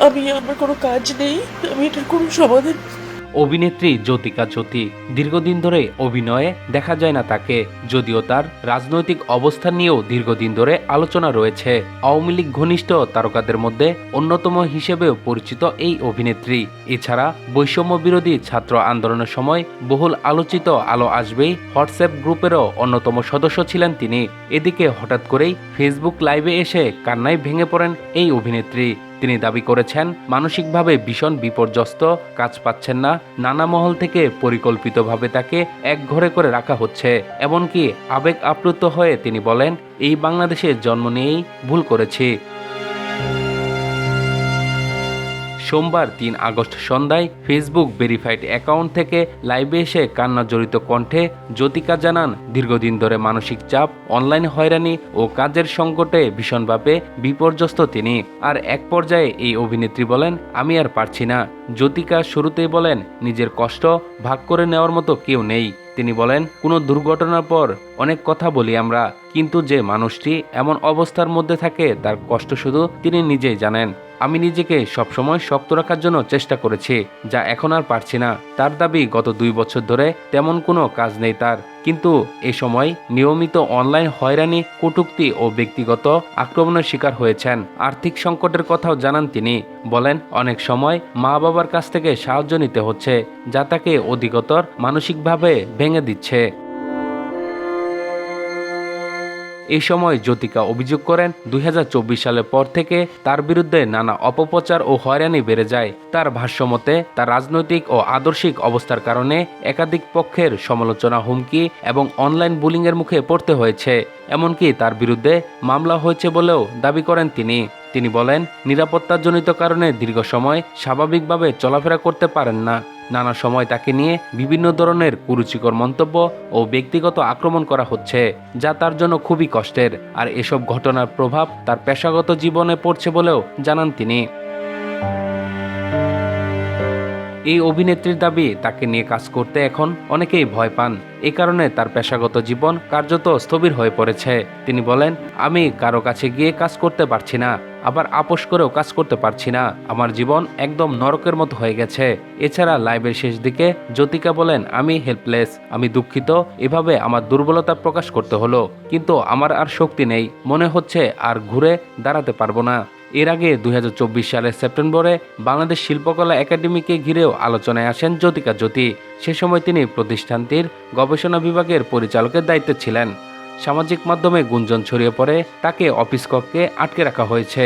আমার কোনো কাজ নেই, আমি এটার কোনো সমাধান। অভিনেত্রী জ্যোতিকা জ্যোতি দীর্ঘদিন ধরে অভিনয়ে দেখা যায় না তাকে, যদিও তার রাজনৈতিক অবস্থান নিয়েও দীর্ঘদিন ধরে আলোচনা রয়েছে। আওয়ামী লীগ ঘনিষ্ঠ তারকাদের মধ্যে অন্যতম হিসেবেও পরিচিত এই অভিনেত্রী। এছাড়া বৈষম্য বিরোধী ছাত্র আন্দোলনের সময় বহুল আলোচিত আলো আসবেই হোয়াটসঅ্যাপ গ্রুপেরও অন্যতম সদস্য ছিলেন তিনি। এদিকে হঠাৎ করেই ফেসবুক লাইভে এসে কান্নায় ভেঙে পড়েন এই অভিনেত্রী। তিনি দাবি করেছেন মানসিকভাবে ভীষণ বিপর্যস্ত, কাজ পাচ্ছেন না, নানা মহল থেকে পরিকল্পিতভাবে তাকে একঘরে করে রাখা হচ্ছে। এমনকি আবেগ আপ্লুত হয়ে তিনি বলেন, এই বাংলাদেশে জন্ম নিয়েই ভুল করেছি। সোমবার ৩ আগস্ট সন্ধ্যায় ফেসবুক ভেরিফাইড অ্যাকাউন্ট থেকে লাইভে এসে কান্না জড়িত কণ্ঠে জ্যোতিকা জানান, দীর্ঘদিন ধরে মানসিক চাপ, অনলাইন হয়রানি ও কাজের সংকটে ভীষণভাবে বিপর্যস্ত তিনি। আর এক পর্যায়ে এই অভিনেত্রী বলেন, আমি আর পারছি না। জ্যোতিকা শুরুতেই বলেন, নিজের কষ্ট ভাগ করে নেওয়ার মতো কেউ নেই। তিনি বলেন, কোনো দুর্ঘটনার পর অনেক কথা বলি আমরা, কিন্তু যে মানুষটি এমন অবস্থার মধ্যে থাকে তার কষ্ট শুধু তিনি নিজেই জানেন। আমি নিজেকে সবসময় শক্ত রাখার জন্য চেষ্টা করেছি, যা এখন আর পারছি না। তার দাবি, গত 2 বছর ধরে তেমন কোনো কাজ নেই তার, কিন্তু এ সময় নিয়মিত অনলাইন হয়রানি, কটূক্তি ও ব্যক্তিগত আক্রমণের শিকার হয়েছেন। আর্থিক সংকটের কথাও জানান তিনি। বলেন, অনেক সময় মা বাবার কাছ থেকে সাহায্য নিতে হচ্ছে, যা তাকে অধিকতর মানসিকভাবে ভেঙে দিচ্ছে। এই সময় জ্যোতিকা অভিযোগ করেন, 2024 সালের পর থেকে তার বিরুদ্ধে নানা অপপ্রচার ও হয়রানি বেড়ে যায়। তার ভাষ্যমতে তার রাজনৈতিক ও আদর্শিক অবস্থার কারণে একাধিক পক্ষের সমালোচনা, হুমকি এবং অনলাইন বুলিংয়ের মুখে পড়তে হয়েছে। এমনকি তার বিরুদ্ধে মামলা হয়েছে বলেও দাবি করেন তিনি। তিনি বলেন, নিরাপত্তাজনিত কারণে দীর্ঘ সময় স্বাভাবিকভাবে চলাফেরা করতে পারেন না। নানা সময় তাকে নিয়ে বিভিন্ন ধরনের কুরুচিকর মন্তব্য ও ব্যক্তিগত আক্রমণ করা হচ্ছে, যা তার জন্য খুবই কষ্টের। আর এসব ঘটনার প্রভাব তার পেশাগত জীবনে পড়ছে বলেও জানান তিনি। এই অভিনেত্রীর দাবি, তাকে নিয়ে কাজ করতে এখন অনেকেই ভয় পান। এ কারণে তার পেশাগত জীবন কার্যত স্থবির হয়ে পড়েছে। তিনি বলেন, আমি কারো কাছে গিয়ে কাজ করতে পারছি না, আবার আপোষ করেও কাজ করতে পারছি না। আমার জীবন একদম নরকের মতো হয়ে গেছে। এছাড়া লাইভের শেষ দিকে জ্যোতিকা বলেন, আমি হেল্পলেস, আমি দুঃখিত, এভাবে আমার দুর্বলতা প্রকাশ করতে হলো, কিন্তু আমার আর শক্তি নেই, মনে হচ্ছে আর ঘুরে দাঁড়াতে পারবো না। এর আগে 2024 সালের সেপ্টেম্বরে বাংলাদেশ শিল্পকলা একাডেমিকে ঘিরেও আলোচনায় আসেন জ্যোতিকা জ্যোতি। সে সময় তিনি প্রতিষ্ঠানটির গবেষণা বিভাগের পরিচালকের দায়িত্বে ছিলেন। সামাজিক মাধ্যমে গুঞ্জন ছড়িয়ে পড়ে তাকে অফিস কক্ষে আটকে রাখা হয়েছে।